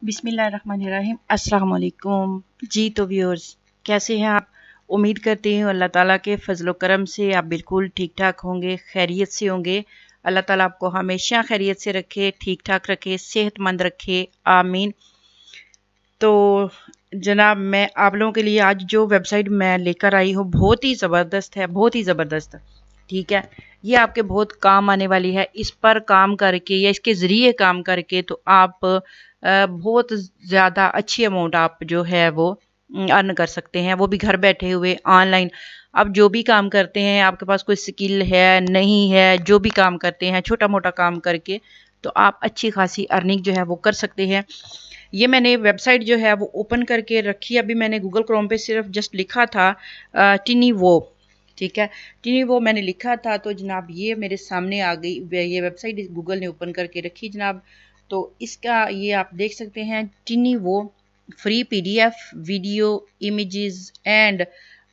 बिस्मिल्लाहिर्रहमानिर्रहीम। अस्सलाम वालेकुम जी। तो व्यूअर्स, कैसे हैं आप? उम्मीद करती हूँ अल्लाह ताला के फजलो करम से आप बिल्कुल ठीक ठाक होंगे, खैरियत से होंगे। अल्लाह ताला आपको हमेशा खैरियत से रखे, ठीक ठाक रखे, सेहतमंद रखे, आमीन। तो जनाब, मैं आप लोगों के लिए आज जो वेबसाइट मैं लेकर आई हूँ बहुत ही ज़बरदस्त है, बहुत ही ज़बरदस्त। ठीक है, ये आपके बहुत काम आने वाली है। इस पर काम करके या इसके ज़रिए काम करके तो आप बहुत ज़्यादा अच्छी अमाउंट आप जो है वो अर्न कर सकते हैं, वो भी घर बैठे हुए ऑनलाइन। अब जो भी काम करते हैं, आपके पास कोई स्किल है नहीं है, जो भी काम करते हैं छोटा मोटा काम करके तो आप अच्छी खासी अर्निंग जो है वो कर सकते हैं। ये मैंने वेबसाइट जो है वो ओपन करके रखी। अभी मैंने गूगल क्रोम पे सिर्फ जस्ट लिखा था टिनी वो। ठीक है, टिनी वो मैंने लिखा था तो जनाब ये मेरे सामने आ गई। ये वेबसाइट गूगल ने ओपन करके रखी जनाब। तो इसका ये आप देख सकते हैं, टिनी वो free PDF video images and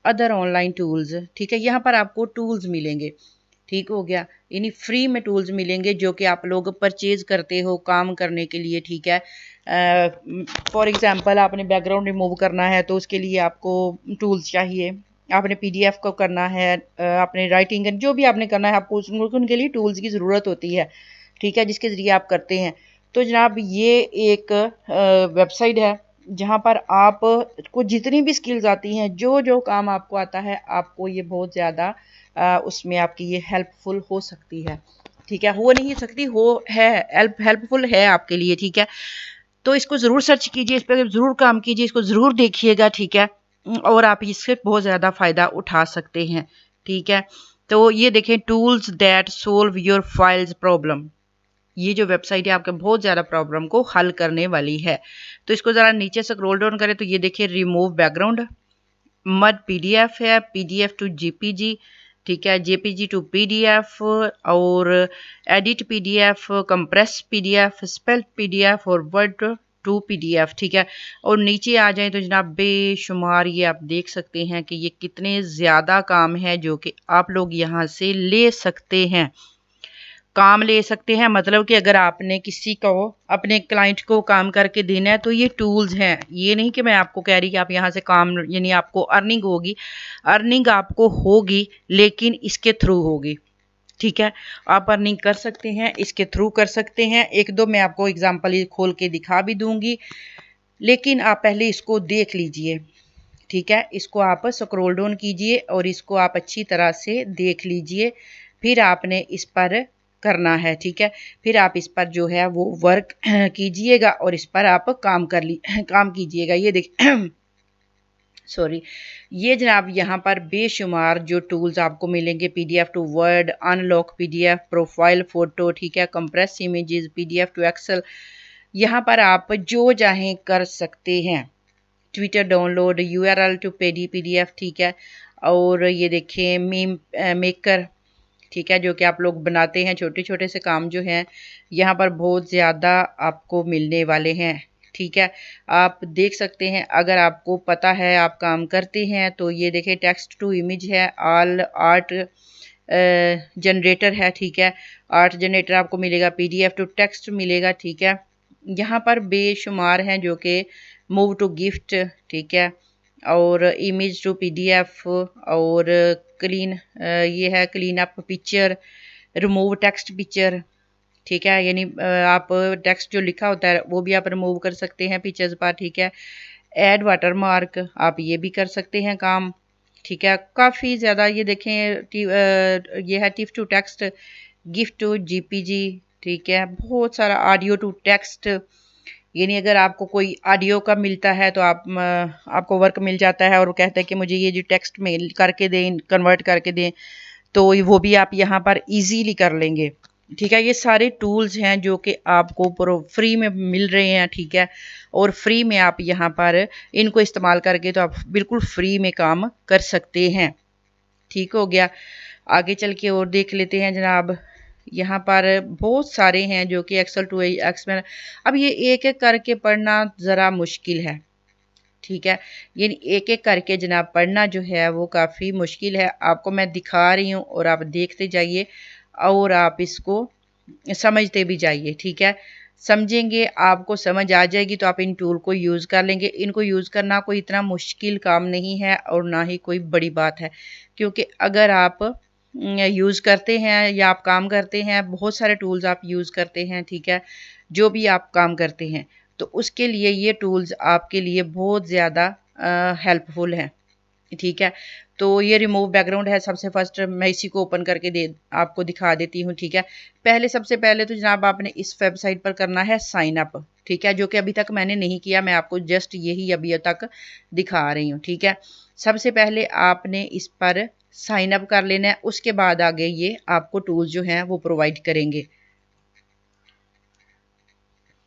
other online tools. ठीक है, यहाँ पर आपको टूल्स मिलेंगे। ठीक हो गया, यानी फ्री में टूल्स मिलेंगे जो कि आप लोग परचेज करते हो काम करने के लिए। ठीक है, फॉर एग्जांपल आपने बैकग्राउंड रिमूव करना है तो उसके लिए आपको टूल्स चाहिए। आपने पीडीएफ को करना है, आपने राइटिंग जो भी आपने करना है आपको उनके लिए टूल्स की ज़रूरत होती है। ठीक है, जिसके ज़रिए आप करते हैं। तो जनाब ये एक वेबसाइट है जहाँ पर आप को जितनी भी स्किल्स आती हैं, जो जो काम आपको आता है, आपको ये बहुत ज़्यादा उसमें आपकी ये हेल्पफुल हो सकती है। ठीक है, हो नहीं सकती, हो है, हेल्पफुल है आपके लिए। ठीक है, तो इसको ज़रूर सर्च कीजिए, इस पर ज़रूर काम कीजिए, इसको ज़रूर देखिएगा। ठीक है, और आप इससे बहुत ज़्यादा फ़ायदा उठा सकते हैं। ठीक है, तो ये देखें, tools that solve your files problem. ये जो वेबसाइट है आपके बहुत ज़्यादा प्रॉब्लम को हल करने वाली है। तो इसको ज़रा नीचे से स्क्रॉल डाउन करें तो ये देखिए, रिमूव बैकग्राउंड, मड पीडीएफ है, पीडीएफ टू जेपीजी। ठीक है, जेपीजी टू पीडीएफ, और edit PDF, compress PDF, spell PDF और वर्ड टू पीडीएफ। ठीक है, और नीचे आ जाए तो जनाब बेशुमार ये आप देख सकते हैं कि ये कितने ज़्यादा काम है जो कि आप लोग यहाँ से ले सकते हैं, काम ले सकते हैं। मतलब कि अगर आपने किसी को, अपने क्लाइंट को काम करके देना है तो ये टूल्स हैं। ये नहीं कि मैं आपको कह रही कि आप यहाँ से काम, यानी आपको अर्निंग होगी, अर्निंग आपको होगी लेकिन इसके थ्रू होगी। ठीक है, आप अर्निंग कर सकते हैं, इसके थ्रू कर सकते हैं। एक दो मैं आपको एग्जांपल खोल के दिखा भी दूंगी, लेकिन आप पहले इसको देख लीजिए। ठीक है, इसको आप स्क्रॉल डाउन कीजिए और इसको आप अच्छी तरह से देख लीजिए, फिर आपने इस पर करना है। ठीक है, फिर आप इस पर जो है वो वर्क कीजिएगा और इस पर आप काम कीजिएगा। ये देख सॉरी, ये जनाब यहाँ पर बेशुमार जो टूल्स आपको मिलेंगे, PDF to Word, unlock PDF, profile photo, ठीक है, compress images, PDF to Excel, यहाँ पर आप जो चाहें कर सकते हैं। Twitter download, URL to PDF. ठीक है, और ये देखिए मीम मेकर। ठीक है, जो कि आप लोग बनाते हैं, छोटे छोटे से काम जो हैं यहाँ पर बहुत ज़्यादा आपको मिलने वाले हैं। ठीक है, आप देख सकते हैं, अगर आपको पता है आप काम करते हैं तो ये देखिए, टेक्स्ट टू इमेज है, ऑल आर्ट जनरेटर है। ठीक है, आर्ट जनरेटर आपको मिलेगा, पीडीएफ टू टेक्स्ट मिलेगा। ठीक है, यहाँ पर बेशुमार हैं जो कि मूव टू गिफ्ट। ठीक है, और इमेज टू पीडीएफ, और क्लीन, ये है clean up picture, remove text picture. ठीक है, यानी आप टेक्स्ट जो लिखा होता है वो भी आप रिमूव कर सकते हैं पिक्चर्स पर। ठीक है, ऐड वाटर मार्क, आप ये भी कर सकते हैं काम। ठीक है, काफ़ी ज़्यादा ये देखें, ये है TIFF to text, gift to JPG. ठीक है, बहुत सारा ऑडियो टू टेक्स्ट, यानी अगर आपको कोई ऑडियो का मिलता है तो आपको वर्क मिल जाता है और वो कहता है कि मुझे ये जो टेक्स्ट मेल करके दें, कन्वर्ट करके दें, तो वो भी आप यहाँ पर इजीली कर लेंगे। ठीक है, ये सारे टूल्स हैं जो कि आपको फ्री में मिल रहे हैं। ठीक है, और फ्री में आप यहाँ पर इनको इस्तेमाल करके तो आप बिल्कुल फ्री में काम कर सकते हैं। ठीक हो गया, आगे चल के और देख लेते हैं जनाब। यहाँ पर बहुत सारे हैं जो कि एक्सेल टू एक्सएल, अब ये एक एक करके पढ़ना ज़रा मुश्किल है। ठीक है, ये एक एक करके जनाब पढ़ना जो है वो काफ़ी मुश्किल है। आपको मैं दिखा रही हूँ और आप देखते जाइए और आप इसको समझते भी जाइए। ठीक है, समझेंगे, आपको समझ आ जाएगी तो आप इन टूल को यूज़ कर लेंगे। इनको यूज़ करना कोई इतना मुश्किल काम नहीं है और ना ही कोई बड़ी बात है, क्योंकि अगर आप यूज़ करते हैं या आप काम करते हैं, बहुत सारे टूल्स आप यूज़ करते हैं, ठीक है, जो भी आप काम करते हैं, तो उसके लिए ये टूल्स आपके लिए बहुत ज़्यादा हेल्पफुल हैं, ठीक है। तो ये रिमूव बैकग्राउंड है। सबसे फर्स्ट मैं इसी को ओपन करके आपको दिखा देती हूँ, ठीक है। सबसे पहले तो जनाब आपने इस वेबसाइट पर करना है साइन अप, ठीक है, जो कि अभी तक मैंने नहीं किया, मैं आपको जस्ट यही अभी तक दिखा रही हूँ, ठीक है। सबसे पहले आपने इस पर साइन अप कर लेना है, उसके बाद आगे ये आपको टूल्स जो हैं वो प्रोवाइड करेंगे।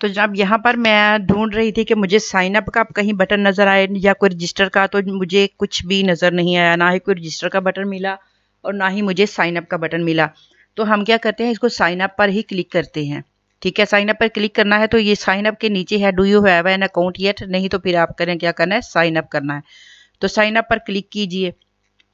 तो जब यहाँ पर मैं ढूंढ रही थी कि मुझे साइन अप का कहीं बटन नज़र आए या कोई रजिस्टर का, तो मुझे कुछ भी नज़र नहीं आया, ना ही कोई रजिस्टर का बटन मिला और ना ही मुझे साइन अप का बटन मिला। तो हम क्या करते हैं, इसको साइन अप पर ही क्लिक करते हैं, ठीक है। साइन अप पर क्लिक करना है तो ये साइन अप के नीचे है do you have an account yet, नहीं तो फिर आप करें क्या करना है, साइन अप करना है। तो साइन अप पर क्लिक कीजिए,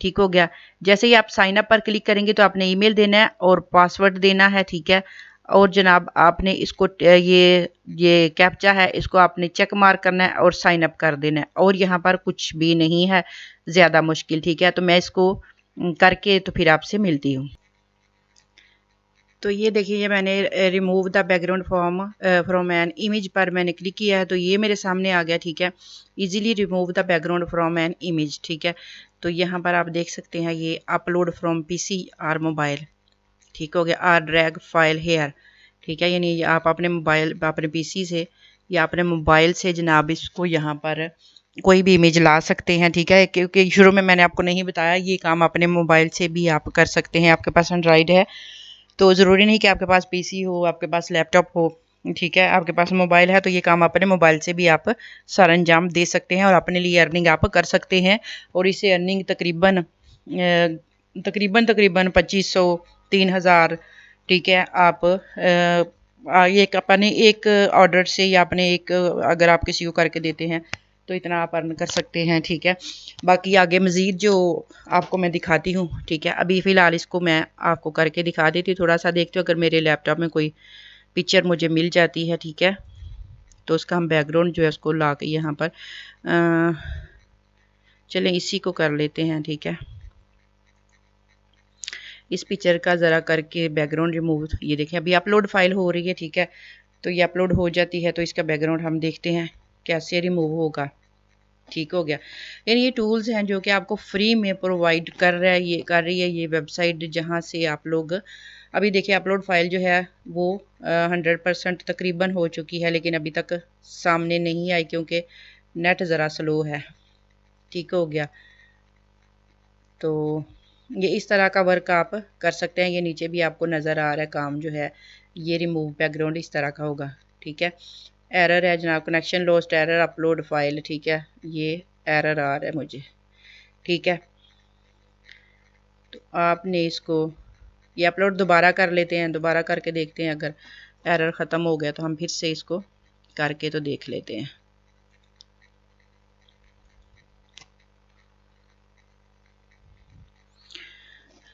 ठीक हो गया। जैसे ही आप साइन अप पर क्लिक करेंगे तो आपने ईमेल देना है और पासवर्ड देना है, ठीक है। और जनाब आपने इसको ये कैप्चा है, इसको आपने चेक मार्क करना है और साइन अप कर देना है, और यहाँ पर कुछ भी नहीं है ज़्यादा मुश्किल, ठीक है। तो मैं इसको करके तो फिर आपसे मिलती हूँ। तो ये देखिए, ये मैंने remove the background from an image पर मैंने क्लिक किया है, तो ये मेरे सामने आ गया, ठीक है। Easily remove the background from an image, ठीक है। तो यहाँ पर आप देख सकते हैं ये अपलोड फ्रॉम पीसी और मोबाइल, ठीक हो गया। आर ड्रैग फाइल हेयर, ठीक है, यानी आप अपने मोबाइल, अपने पीसी से या अपने मोबाइल से जनाब इसको यहाँ पर कोई भी इमेज ला सकते हैं, ठीक है। क्योंकि शुरू में मैंने आपको नहीं बताया, ये काम अपने मोबाइल से भी आप कर सकते हैं। आपके पास एंड्रॉइड है तो ज़रूरी नहीं कि आपके पास पीसी हो, आपके पास लैपटॉप हो, ठीक है। आपके पास मोबाइल है तो ये काम अपने मोबाइल से भी आप सारा अंजाम दे सकते हैं और अपने लिए अर्निंग आप कर सकते हैं। और इसे अर्निंग तकरीबन 2500 3000, ठीक है। आप ये अपने एक ऑर्डर से या अपने एक अगर आप किसी को करके देते हैं तो इतना आप अर्न कर सकते हैं, ठीक है। बाकी आगे मज़ीद जो आपको मैं दिखाती हूँ, ठीक है। अभी फ़िलहाल इसको मैं आपको करके दिखा देती हूँ, थोड़ा सा देखते हो, अगर मेरे लैपटॉप में कोई पिक्चर मुझे मिल जाती है, ठीक है, तो उसका हम बैकग्राउंड जो है उसको ला के यहाँ पर चलें इसी को कर लेते हैं, ठीक है। इस पिक्चर का ज़रा करके बैकग्राउंड रिमूव, ये देखें अभी अपलोड फाइल हो रही है, ठीक है। तो ये अपलोड हो जाती है तो इसका बैकग्राउंड हम देखते हैं कैसे रिमूव होगा, ठीक हो गया। यानी ये टूल्स हैं जो कि आपको फ्री में प्रोवाइड कर रही है ये वेबसाइट, जहाँ से आप लोग अभी देखिए अपलोड फाइल जो है वो 100% तकरीबन हो चुकी है, लेकिन अभी तक सामने नहीं आई क्योंकि नेट ज़रा स्लो है, ठीक हो गया। तो ये इस तरह का वर्क आप कर सकते हैं। ये नीचे भी आपको नज़र आ रहा है काम जो है, ये रिमूव बैकग्राउंड इस तरह का होगा, ठीक है। एरर है जनाब, connection lost error upload file, ठीक है, ये एरर आ रहा है मुझे, ठीक है। तो आपने इसको ये अपलोड दोबारा कर लेते हैं, दोबारा करके देखते हैं, अगर एरर ख़त्म हो गया तो हम फिर से इसको करके तो देख लेते हैं।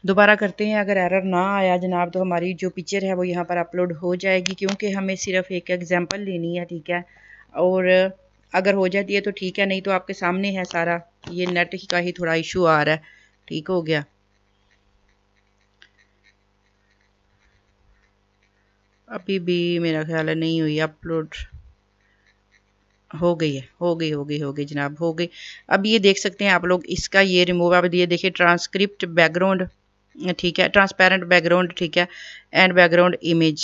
दोबारा करते हैं, अगर एरर ना आया जनाब तो हमारी जो पिक्चर है वो यहाँ पर अपलोड हो जाएगी, क्योंकि हमें सिर्फ एक एग्जांपल लेनी है, ठीक है। और अगर हो जाती है तो ठीक है, नहीं तो आपके सामने है सारा। ये नेट का ही थोड़ा इशू आ रहा है, ठीक हो गया। अभी भी मेरा ख्याल है नहीं हुई अपलोड, हो गई है, हो गई जनाब, हो गई। अब ये देख सकते हैं आप लोग इसका ये रिमूव, अब ये देखिए ट्रांसक्रिप्ट बैकग्राउंड, ठीक है, ट्रांसपेरेंट बैकग्राउंड, ठीक है, एंड बैकग्राउंड इमेज,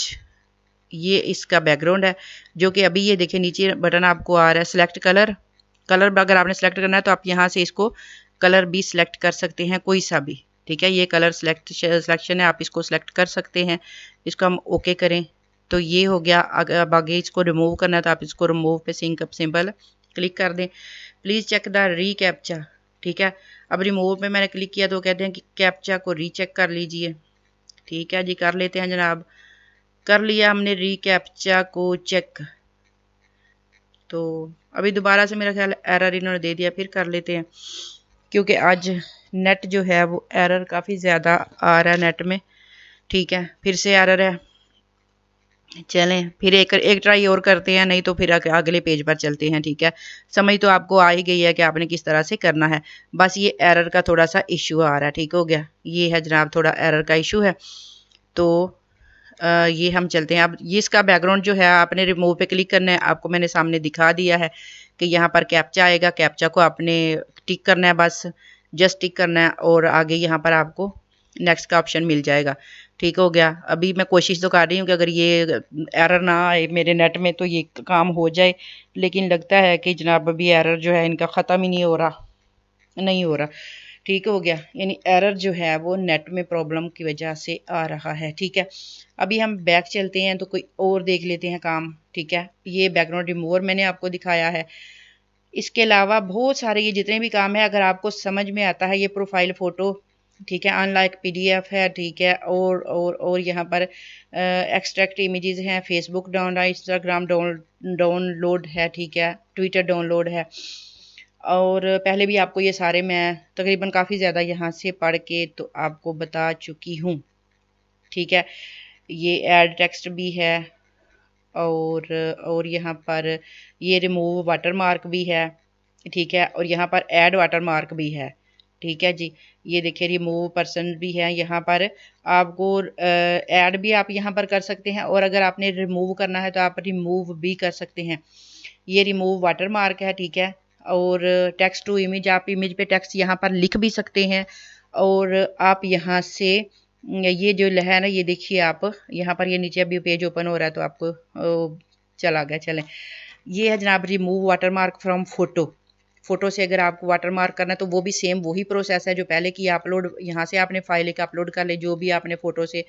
ये इसका बैकग्राउंड है। जो कि अभी ये देखिए नीचे बटन आपको आ रहा है सिलेक्ट कलर, कलर अगर आपने सेलेक्ट करना है तो आप यहाँ से इसको कलर भी सिलेक्ट कर सकते हैं, कोई सा भी, ठीक है। ये कलर सिलेक्शन है, आप इसको सिलेक्ट कर सकते हैं। इसको हम ओके करें तो ये हो गया। अब आगे इसको रिमूव करना है तो आप इसको रिमूव पे सिंक अप सिंबल क्लिक कर दें। प्लीज़ चेक द रीकैप्चा, ठीक है। अब रिमूव पे मैंने क्लिक किया तो कहते हैं कि कैप्चा को रीचेक कर लीजिए, ठीक है जी, कर लेते हैं जनाब। कर लिया हमने रीकैप्चा को चेक, तो अभी दोबारा से मेरा ख्याल एरर इन्होंने दे दिया, फिर कर लेते हैं, क्योंकि आज नेट जो है वो एरर काफ़ी ज़्यादा आ रहा है नेट में, ठीक है। फिर से एरर है, चलें फिर एक एक ट्राई और करते हैं, नहीं तो फिर अगले पेज पर चलते हैं। ठीक है, समझ तो आपको आ ही गई है कि आपने किस तरह से करना है। बस ये एरर का थोड़ा सा इशू आ रहा है। ठीक हो गया, ये है जनाब थोड़ा एरर का इशू है। तो ये हम चलते हैं। अब ये इसका बैकग्राउंड जो है आपने रिमूव पे क्लिक करना है। आपको मैंने सामने दिखा दिया है कि यहाँ पर कैप्चा आएगा, कैप्चा को आपने टिक करना है, बस जस्ट टिक करना है और आगे यहाँ पर आपको नेक्स्ट का ऑप्शन मिल जाएगा। ठीक हो गया। अभी मैं कोशिश तो कर रही हूँ कि अगर ये एरर ना आए मेरे नेट में तो ये काम हो जाए, लेकिन लगता है कि जनाब अभी एरर जो है इनका ख़त्म ही नहीं हो रहा। ठीक हो गया, यानी एरर जो है वो नेट में प्रॉब्लम की वजह से आ रहा है। ठीक है, अभी हम बैक चलते हैं तो कोई और देख लेते हैं काम। ठीक है, ये बैकग्राउंड रिमूवर मैंने आपको दिखाया है। इसके अलावा बहुत सारे ये जितने भी काम है अगर आपको समझ में आता है, ये प्रोफाइल फ़ोटो, ठीक है, अनलाइक पीडीएफ है, ठीक है, और यहाँ पर एक्सट्रैक्ट इमेजेस हैं, फेसबुक डाउनलोड, इंस्टाग्राम डाउनलोड है, ठीक है, ट्विटर डाउनलोड है। और पहले भी आपको ये सारे मैं तकरीबन काफ़ी ज़्यादा यहाँ से पढ़ के तो आपको बता चुकी हूँ। ठीक है, ये ऐड टेक्स्ट भी है और यहाँ पर ये रिमूव वाटरमार्क भी है। ठीक है, और यहाँ पर ऐड वाटरमार्क भी है। ठीक है जी, ये देखिए रिमूव पर्सन भी है। यहाँ पर आपको ऐड भी आप यहाँ पर कर सकते हैं और अगर आपने रिमूव करना है तो आप रिमूव भी कर सकते हैं। ये रिमूव वाटरमार्क है। ठीक है, और टेक्स्ट टू इमेज, आप इमेज पे टेक्स्ट यहाँ पर लिख भी सकते हैं और आप यहाँ से ये जो है ना, ये देखिए आप यहाँ पर ये नीचे अभी पेज ओपन हो रहा है तो आपको चला गया। चलें, ये है जनाब रिमूव वाटरमार्क फ्रॉम फ़ोटो से अगर आपको वाटरमार्क करना है तो वो भी सेम वही प्रोसेस है जो पहले की। अपलोड यहाँ से आपने फाइल एक अपलोड कर ले, जो भी आपने फ़ोटो से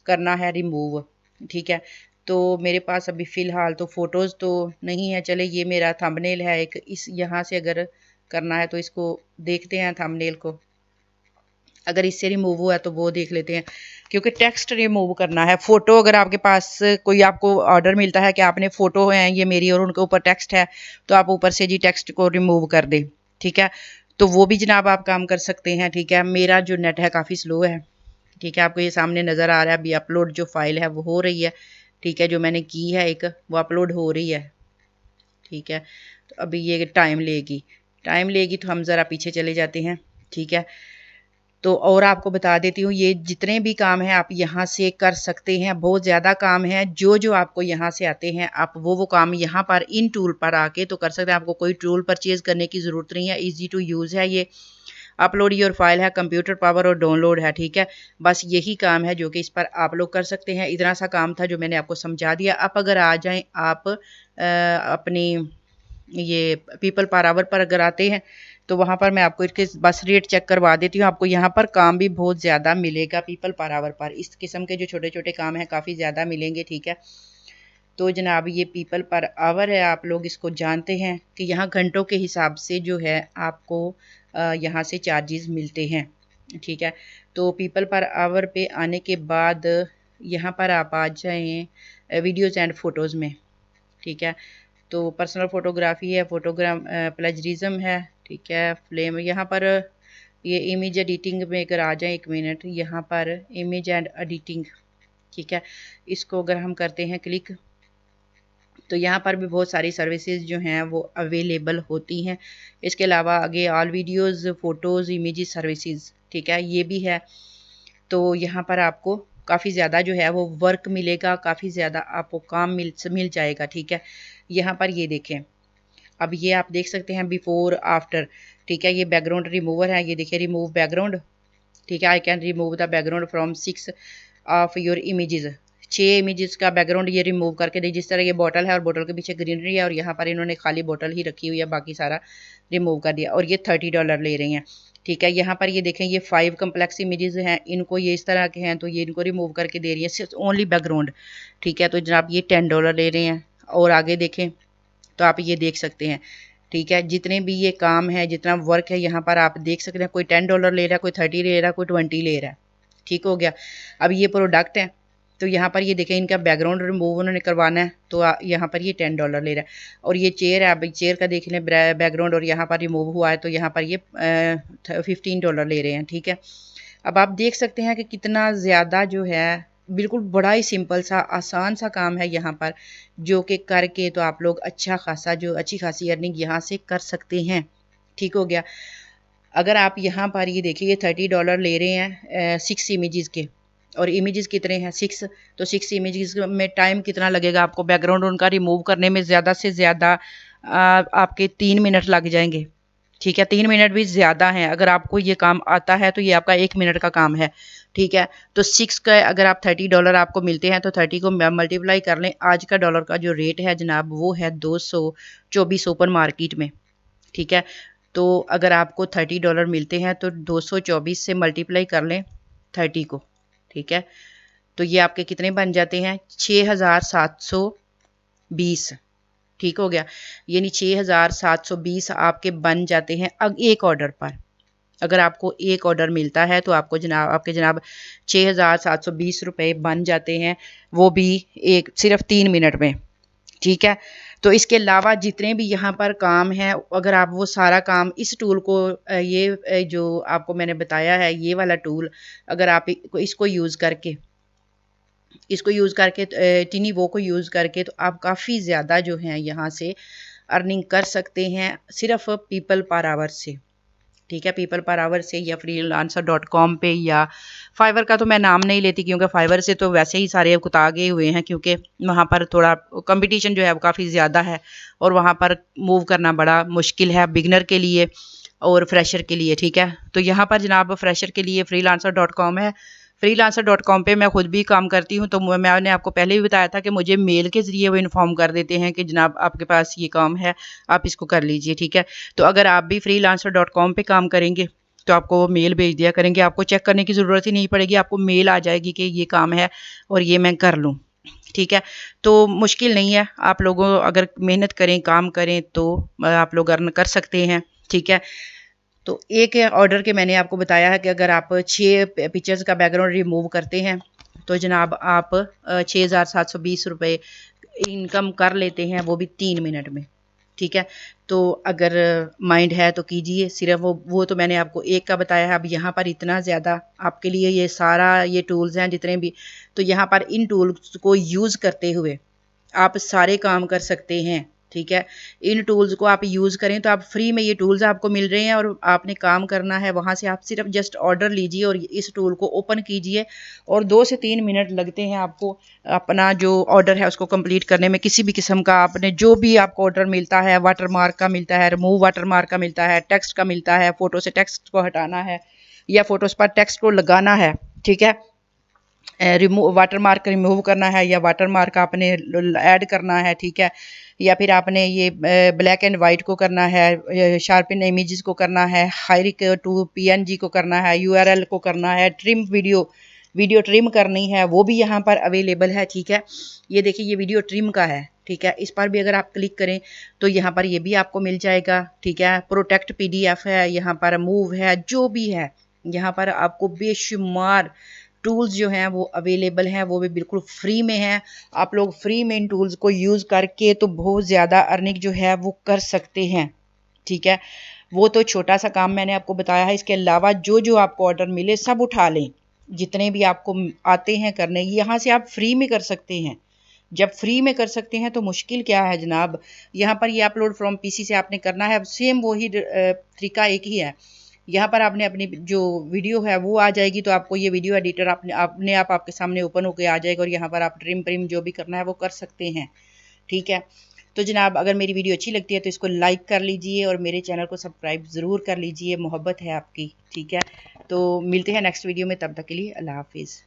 करना है रिमूव। ठीक है, तो मेरे पास अभी फ़िलहाल तो फ़ोटोज़ तो नहीं है। चले, ये मेरा थंबनेल है एक, इस यहाँ से अगर करना है तो इसको देखते हैं थंबनेल को। अगर इससे रिमूव हुआ है तो वो देख लेते हैं, क्योंकि टेक्स्ट रिमूव करना है। फ़ोटो अगर आपके पास कोई आपको ऑर्डर मिलता है कि आपने फ़ोटो हैं ये मेरी और उनके ऊपर टेक्स्ट है तो आप ऊपर से जी टेक्स्ट को रिमूव कर दें। ठीक है, तो वो भी जनाब आप काम कर सकते हैं। ठीक है, मेरा जो नेट है काफ़ी स्लो है। ठीक है, आपको ये सामने नज़र आ रहा है अभी अपलोड जो फाइल है वो हो रही है। ठीक है, जो मैंने की है एक वो अपलोड हो रही है। ठीक है, तो अभी ये टाइम लेगी तो हम ज़रा पीछे चले जाते हैं। ठीक है, तो और आपको बता देती हूँ ये जितने भी काम हैं आप यहाँ से कर सकते हैं। बहुत ज़्यादा काम है जो आपको यहाँ से आते हैं आप वो काम यहाँ पर इन टूल पर आके तो कर सकते हैं। आपको कोई टूल परचेज़ करने की ज़रूरत नहीं है, ईजी टू यूज़ है। ये अपलोड योर फाइल है, कंप्यूटर पावर और डाउनलोड है। ठीक है, बस यही काम है जो कि इस पर आप लोग कर सकते हैं। इतना सा काम था जो मैंने आपको समझा दिया। अब अगर आ जाएं आप अपनी ये पीपल पर आवर पर अगर आते हैं तो वहाँ पर मैं आपको इसके बस रेट चेक करवा देती हूँ। आपको यहाँ पर काम भी बहुत ज़्यादा मिलेगा पीपल पर आवर पर। इस किस्म के जो छोटे छोटे काम हैं काफ़ी ज़्यादा मिलेंगे। ठीक है, तो जनाब ये पीपल पर आवर है, आप लोग इसको जानते हैं कि यहाँ घंटों के हिसाब से जो है आपको यहाँ से चार्जेस मिलते हैं। ठीक है, तो पीपल पर आवर पे आने के बाद यहाँ पर आप आ जाएँ वीडियोज़ एंड फ़ोटोज़ में। ठीक है, तो पर्सनल फ़ोटोग्राफी है, फोटोग्राम प्लेजरिज्म है। ठीक है, फ्लेम, यहाँ पर ये इमेज एडिटिंग में अगर आ जाए 1 मिनट, यहाँ पर इमेज एंड एडिटिंग। ठीक है, इसको अगर हम करते हैं क्लिक तो यहाँ पर भी बहुत सारी सर्विसेज जो हैं वो अवेलेबल होती हैं। इसके अलावा आगे all videos photos images services, ठीक है, ये भी है। तो यहाँ पर आपको काफ़ी ज़्यादा जो है वो वर्क मिलेगा, काफ़ी ज़्यादा आपको काम मिल जाएगा। ठीक है, यहाँ पर ये देखें, अब ये आप देख सकते हैं बिफोर आफ्टर। ठीक है, ये बैकग्राउंड रिमूवर है, ये देखिए रिमूव बैकग्राउंड। ठीक है, I can remove the background from 6 of your images. 6 images का बैकग्राउंड ये रिमूव करके दे। जिस तरह ये बॉटल है और बॉटल के पीछे ग्रीनरी है और यहाँ पर इन्होंने खाली बॉटल ही रखी हुई है, बाकी सारा रिमूव कर दिया और ये $30 ले रही हैं। ठीक है, यहाँ पर ये देखें ये 5 कम्प्लेक्स इमेजेस हैं, इनको ये इस तरह के हैं तो ये इनको रिमूव करके दे रही है सिर्फ ओनली बैकग्राउंड। ठीक है, तो जनाब ये $10 ले रहे हैं और आगे देखें तो आप ये देख सकते हैं। ठीक है, जितने भी ये काम है जितना वर्क है यहाँ पर आप देख सकते हैं, कोई $10 ले रहा है, कोई 30 ले रहा है, कोई 20 ले रहा है। ठीक हो गया, अब ये प्रोडक्ट है तो यहाँ पर ये देखें इनका बैकग्राउंड रिमूव उन्होंने करवाना है तो यहाँ पर ये $10 ले रहा है। और ये चेयर है, अब चेयर का देख लें बैकग्राउंड और यहाँ पर रिमूव हुआ है तो यहाँ पर ये $15 ले रहे हैं। ठीक है, अब आप देख सकते हैं कि कितना ज़्यादा जो है बिल्कुल बड़ा ही सिंपल सा आसान सा काम है यहाँ पर, जो कि करके तो आप लोग अच्छी खासी अर्निंग यहाँ से कर सकते हैं। ठीक हो गया। अगर आप यहाँ पर ये देखिए $30 ले रहे हैं 6 इमेजेस के, और इमेजेस कितने हैं 6, तो 6 इमेजेस में टाइम कितना लगेगा आपको बैकग्राउंड उनका रिमूव करने में? ज़्यादा से ज़्यादा आपके 3 मिनट लग जाएंगे। ठीक है, 3 मिनट भी ज़्यादा है। अगर आपको ये काम आता है तो ये आपका 1 मिनट का काम है। ठीक है, तो 6 का अगर आप $30 आपको मिलते हैं तो 30 को मल्टीप्लाई कर लें। आज का डॉलर का जो रेट है जनाब वो है 224 ओपन मार्केट में। ठीक है, तो अगर आपको $30 मिलते हैं तो 224 से मल्टीप्लाई कर लें 30 को। ठीक है, तो ये आपके कितने बन जाते हैं? 6720। ठीक हो गया, यानी 6720 आपके बन जाते हैं एक ऑर्डर पर। अगर आपको एक ऑर्डर मिलता है तो आपको आपके जनाब 6720 रुपये बन जाते हैं, वो भी सिर्फ 3 मिनट में। ठीक है, तो इसके अलावा जितने भी यहाँ पर काम हैं, अगर आप वो सारा काम इस टूल को ये जो आपको मैंने बताया है ये वाला टूल, अगर आप इसको यूज़ करके टिनी वो को यूज़ करके तो आप काफ़ी ज़्यादा जो है यहाँ से अर्निंग कर सकते हैं सिर्फ पीपल पर आवर से। ठीक है, पीपल पर आवर से या freelancer.com पे, या फाइवर का तो मैं नाम नहीं लेती क्योंकि फाइवर से तो वैसे ही सारे कुता गए हुए हैं, क्योंकि वहाँ पर थोड़ा कंपटीशन जो है वो काफ़ी ज़्यादा है और वहाँ पर मूव करना बड़ा मुश्किल है बिगनर के लिए और फ्रेशर के लिए। ठीक है, तो यहाँ पर जनाब फ्रेशर के लिए freelancer.com है। freelancer.com पे मैं खुद भी काम करती हूँ, तो मैंने आपको पहले भी बताया था कि मुझे मेल के ज़रिए वो इन्फॉर्म कर देते हैं कि जनाब आपके पास ये काम है, आप इसको कर लीजिए। ठीक है, तो अगर आप भी freelancer.com पे काम करेंगे तो आपको वो मेल भेज दिया करेंगे, आपको चेक करने की ज़रूरत ही नहीं पड़ेगी, आपको मेल आ जाएगी कि ये काम है और ये मैं कर लूँ। ठीक है, तो मुश्किल नहीं है, आप लोगों अगर मेहनत करें काम करें तो आप लोग अर्न कर सकते हैं। ठीक है, तो एक ऑर्डर के मैंने आपको बताया है कि अगर आप 6 पिक्चर्स का बैकग्राउंड रिमूव करते हैं तो जनाब आप 6720 रुपये इनकम कर लेते हैं, वो भी 3 मिनट में। ठीक है, तो अगर माइंड है तो कीजिए। सिर्फ वो तो मैंने आपको एक का बताया है। अब यहाँ पर इतना ज़्यादा आपके लिए ये सारा ये टूल्स हैं जितने भी, तो यहाँ पर इन टूल्स को यूज़ करते हुए आप सारे काम कर सकते हैं। ठीक है, इन टूल्स को आप यूज़ करें तो आप फ्री में ये टूल्स आपको मिल रहे हैं और आपने काम करना है वहाँ से। आप सिर्फ जस्ट ऑर्डर लीजिए और इस टूल को ओपन कीजिए और 2 से 3 मिनट लगते हैं आपको अपना जो ऑर्डर है उसको कंप्लीट करने में। किसी भी किस्म का आपने जो भी आपको ऑर्डर मिलता है, वाटर मार्क का मिलता है, रिमूव वाटर मार्क का मिलता है, टेक्स्ट का मिलता है, फ़ोटो से टेक्स्ट को हटाना है या फ़ोटोज़ पर टेक्स्ट को लगाना है। ठीक है, वाटर मार्क रिमूव करना है या वाटर मार्क आपने ऐड करना है। ठीक है, या फिर आपने ये ब्लैक एंड वाइट को करना है, शार्पन इमेजेस को करना है, हाइरिक टू पीएनजी को करना है, यूआरएल को करना है, ट्रिम वीडियो ट्रिम करनी है, वो भी यहाँ पर अवेलेबल है। ठीक है, ये देखिए ये वीडियो ट्रिम का है। ठीक है, इस पर भी अगर आप क्लिक करें तो यहाँ पर ये भी आपको मिल जाएगा। ठीक है, प्रोटेक्ट पीडीएफ है, यहाँ पर मूव है, जो भी है यहाँ पर आपको बेशुमार टूल्स जो हैं वो अवेलेबल हैं, वो भी बिल्कुल फ्री में हैं। आप लोग फ्री में इन टूल्स को यूज़ करके तो बहुत ज़्यादा अर्निंग जो है वो कर सकते हैं। ठीक है, वो तो छोटा सा काम मैंने आपको बताया है। इसके अलावा जो जो आपको ऑर्डर मिले सब उठा लें, जितने भी आपको आते हैं करने, यहाँ से आप फ्री में कर सकते हैं। जब फ्री में कर सकते हैं तो मुश्किल क्या है जनाब। यहाँ पर ये अपलोड फ्रॉम पीसी से आपने करना है, सेम वही तरीका एक ही है। यहाँ पर आपने अपनी जो वीडियो है वो आ जाएगी, तो आपको ये वीडियो एडिटर अपने आप आपके सामने ओपन होकर आ जाएगा और यहाँ पर आप ट्रिम जो भी करना है वो कर सकते हैं। ठीक है, तो जनाब अगर मेरी वीडियो अच्छी लगती है तो इसको लाइक कर लीजिए और मेरे चैनल को सब्सक्राइब ज़रूर कर लीजिए, मोहब्बत है आपकी। ठीक है, तो मिलते हैं नेक्स्ट वीडियो में, तब तक के लिए अल्लाह हाफिज़।